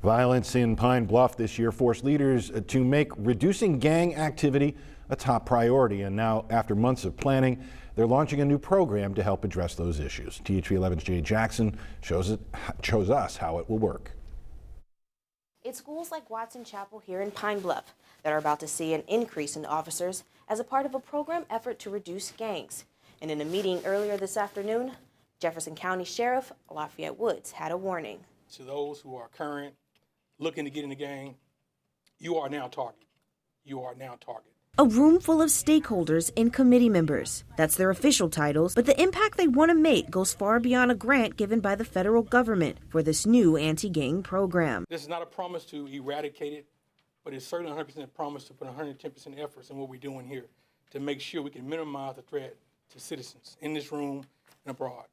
Violence in Pine Bluff this year forced leaders to make reducing gang activity a top priority. And now, after months of planning, they're launching a new program to help address those issues. THV 11's Jay Jackson shows us how it will work. It's schools like Watson Chapel here in Pine Bluff that are about to see an increase in officers as a part of a program effort to reduce gangs. And in a meeting earlier this afternoon, Jefferson County Sheriff Lafayette Woods had a warning. To those who are current, looking to get in the gang, you are now target. You are now target. A room full of stakeholders and committee members. That's their official titles, but the impact they want to make goes far beyond a grant given by the federal government for this new anti-gang program. This is not a promise to eradicate it, but it's certainly 100% a promise to put 110% efforts in what we're doing here to make sure we can minimize the threat to citizens in this room and abroad.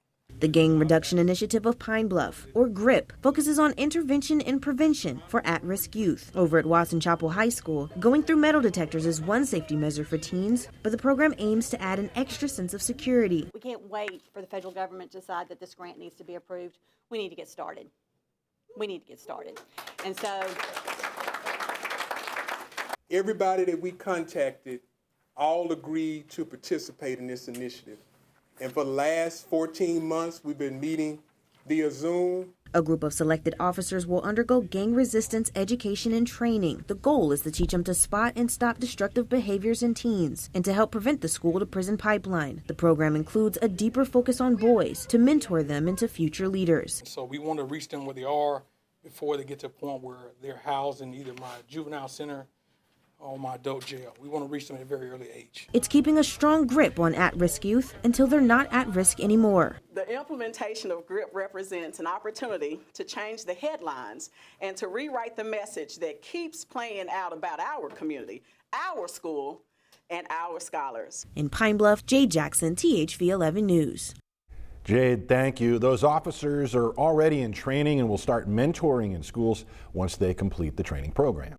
The Gang Reduction Initiative of Pine Bluff, or G.R.I.P, focuses on intervention and prevention for at-risk youth. Over at Watson Chapel High School, going through metal detectors is one safety measure for teens, but the program aims to add an extra sense of security. We can't wait for the federal government to decide that this grant needs to be approved. We need to get started. We need to get started. And so everybody that we contacted all agreed to participate in this initiative. And for the last 14 months, we've been meeting via Zoom. A group of selected officers will undergo gang resistance education and training. The goal is to teach them to spot and stop destructive behaviors in teens and to help prevent the school-to-prison pipeline. The program includes a deeper focus on boys to mentor them into future leaders. So we want to reach them where they are before they get to a point where they're housed in either my juvenile center or my adult jail. We want to reach them at a very early age. It's keeping a strong grip on at-risk youth until they're not at risk anymore. The implementation of G.R.I.P represents an opportunity to change the headlines and to rewrite the message that keeps playing out about our community, our school, and our scholars. In Pine Bluff, Jay Jackson, THV 11 News. Jade, thank you. Those officers are already in training and will start mentoring in schools once they complete the training program.